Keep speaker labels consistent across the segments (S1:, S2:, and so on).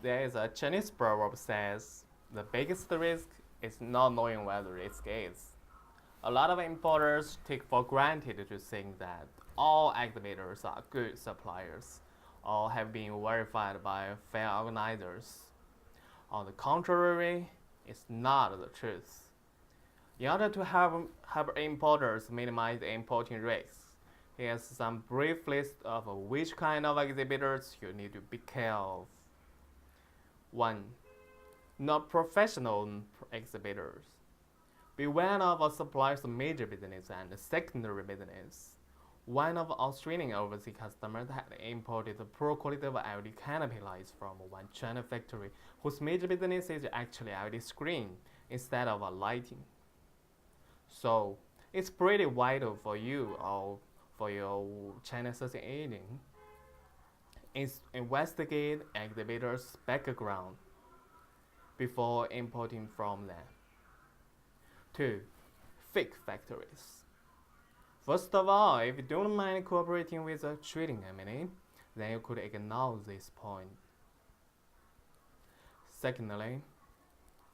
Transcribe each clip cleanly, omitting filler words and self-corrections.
S1: There is a Chinese proverb says the biggest risk is not knowing where the risk is. A lot of importers take for granted to think that all exhibitors are good suppliers or have been verified by fair organizers. On the contrary, it's not the truth. In order to help importers minimize importing risks, here's some brief list of which kind of exhibitors you need to be careful of. 1. Not professional exhibitors. Beware of a supplier's major business and secondary business. One of Australian overseas customers had imported pro quality LED canopy lights from one China factory whose major business is actually LED screen instead of a lighting. So it's pretty vital for you or for your China sourcing agent is investigate exhibitors' background before importing from them. 2. Fake factories. First of all, if you don't mind cooperating with a trading company, then you could ignore this point. Secondly,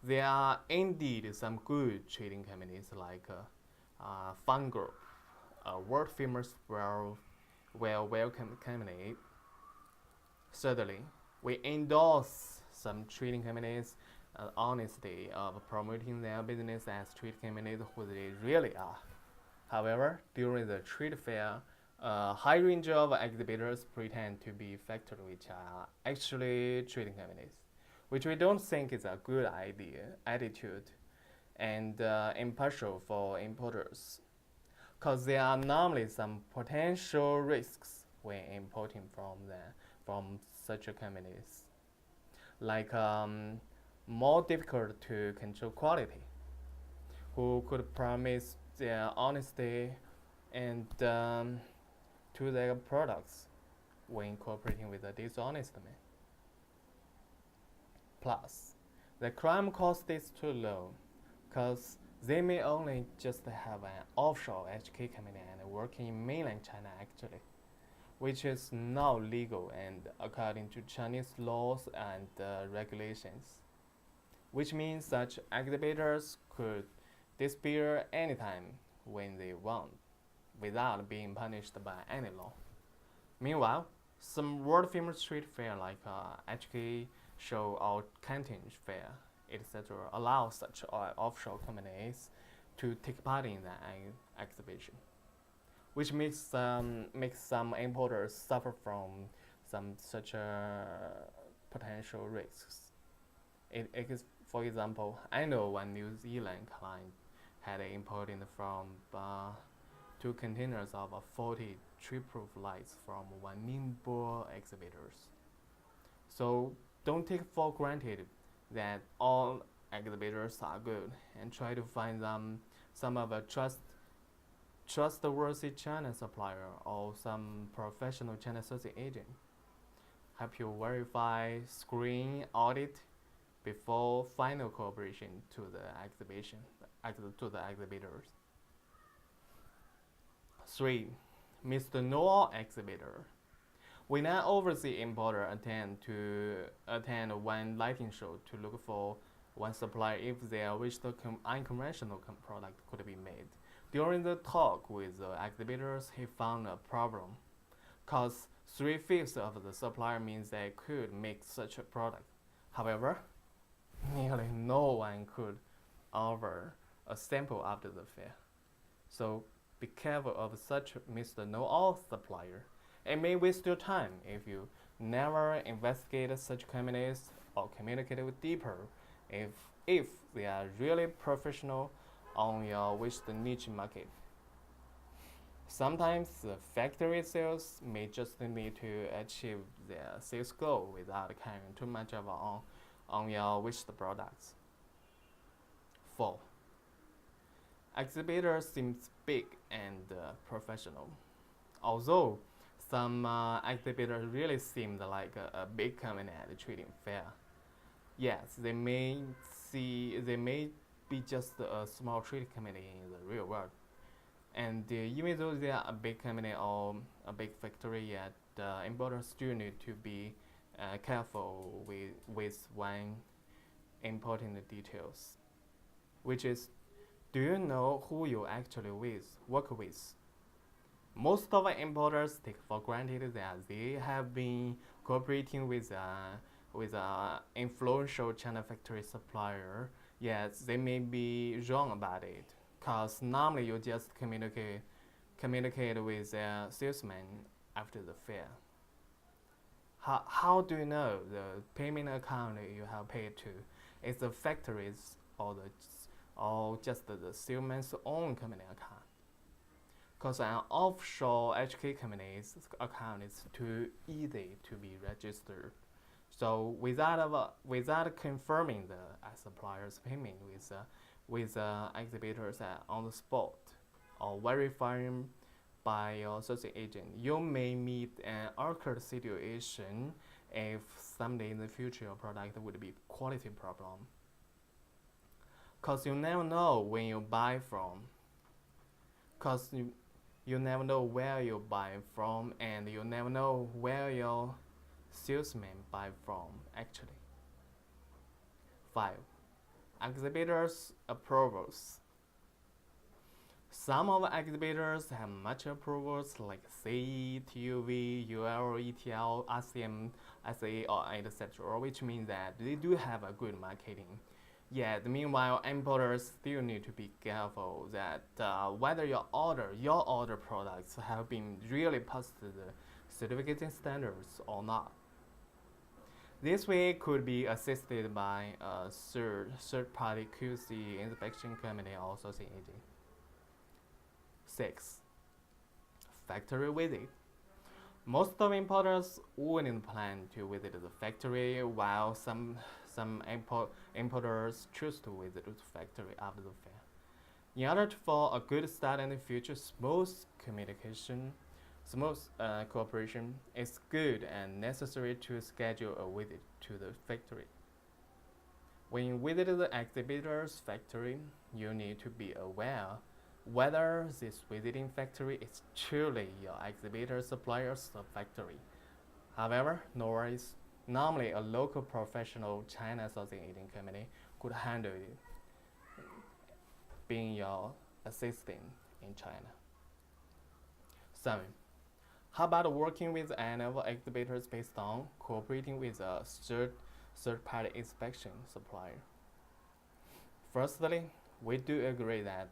S1: there are indeed some good trading companies like Fun Group, a world famous welcome company. Thirdly, we endorse some trading companies' honesty of promoting their business as trade companies who they really are. However, during the trade fair, a high range of exhibitors pretend to be factories which are actually trading companies, which we don't think is a good attitude and impartial for importers, because there are normally some potential risks when importing from such companies, like more difficult to control quality, who could promise their honesty and to their products when cooperating with a dishonest man. Plus, the crime cost is too low, because they may only just have an offshore HK company and working in mainland China actually, which is not legal and according to Chinese laws and regulations, which means such exhibitors could disappear anytime when they want without being punished by any law. Meanwhile, some world famous street fair like HK show or canteen fair, etc., allow such offshore companies to take part in the exhibition, which makes some importers suffer from some such potential risks. It is, for example, I know one New Zealand client had imported from 2 containers of 40 tree-proof lights from one Ningbo exhibitors. So don't take for granted that all exhibitors are good, and try to find some of a trustworthy China supplier or some professional China sourcing agent. Help you verify, screen, audit before final cooperation to the exhibitors. 3. Mr. Know-all exhibitor. When an overseas importer attend one lighting show to look for one supplier if they wish the unconventional product could be made. During the talk with the exhibitors, he found a problem, cause 3/5 of the supplier means they could make such a product. However, nearly no one could offer a sample after the fair. So be careful of such Mr. Know-all supplier. It may waste your time if you never investigate such companies or communicate with deeper if they are really professional on your wished niche market. Sometimes the factory sales may just need to achieve their sales goal without carrying too much of on your wished products. 4. Exhibitor seems big and professional. Although some exhibitors really seemed like a big company at the trading fair, yes, they may be just a small trading company in the real world. And even though they are a big company or a big factory, yet importers still need to be careful with one important details, which is, do you know who you actually work with? Most of the importers take for granted that they have been cooperating with a influential China factory supplier, yet they may be wrong about it. Cause normally you just communicate with a salesman after the fair. How do you know the payment account you have paid to is the factory's or just the salesman's own company account? Because an offshore HK company's account is too easy to be registered. So without confirming the supplier's payment with exhibitors on the spot or verifying by your sourcing agent, you may meet an awkward situation if someday in the future your product would be quality problem. Cause you never know when you buy from. Cause you never know where you buy from, and you never know where your salesman buy from actually. 5. Exhibitors approvals. Some of the exhibitors have much approvals like CE, TUV, UL, ETL, RCM, SA, or etc., which means that they do have a good marketing. Yet, meanwhile, importers still need to be careful that whether your order products have been really passed the certification standards or not. This way could be assisted by a third-party QC inspection company or sourcing agent. 6. Factory visit. Most of importers wouldn't plan to visit the factory, while some importers choose to visit the factory after the fair. In order for a good start in the future, smooth cooperation is good and necessary to schedule a visit to the factory. When you visit the exhibitor's factory, you need to be aware whether this visiting factory is truly your exhibitor supplier's factory. However, no worries. Normally, a local professional China sourcing agent company could handle it, being your assistant in China. 7. How about working with another exhibitors based on cooperating with a third-party inspection supplier? Firstly, we do agree that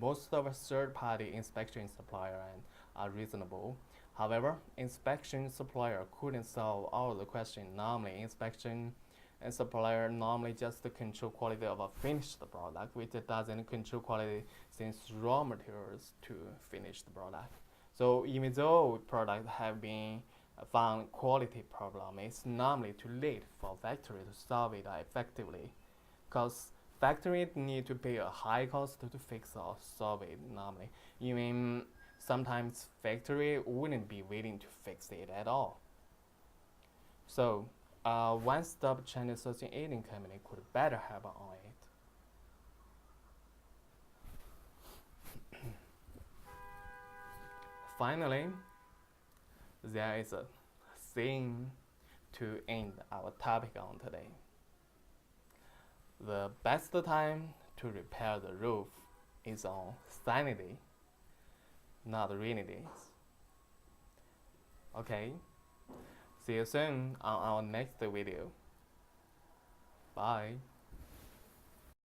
S1: most of our third-party inspection suppliers are reasonable. However, inspection supplier couldn't solve all the questions. Normally, inspection and supplier normally just control quality of a finished product, which doesn't control quality since raw materials to finish the product. So even though product have been found quality problem, it's normally too late for factory to solve it effectively, because factory need to pay a high cost to fix or solve it normally. Even sometimes factory wouldn't be willing to fix it at all. So one-stop Chinese sourcing agent company could better help on it. Finally, there is a thing to end our topic on today. The best time to repair the roof is on sunny day, not rainy days. Okay, see you soon on our next video. Bye.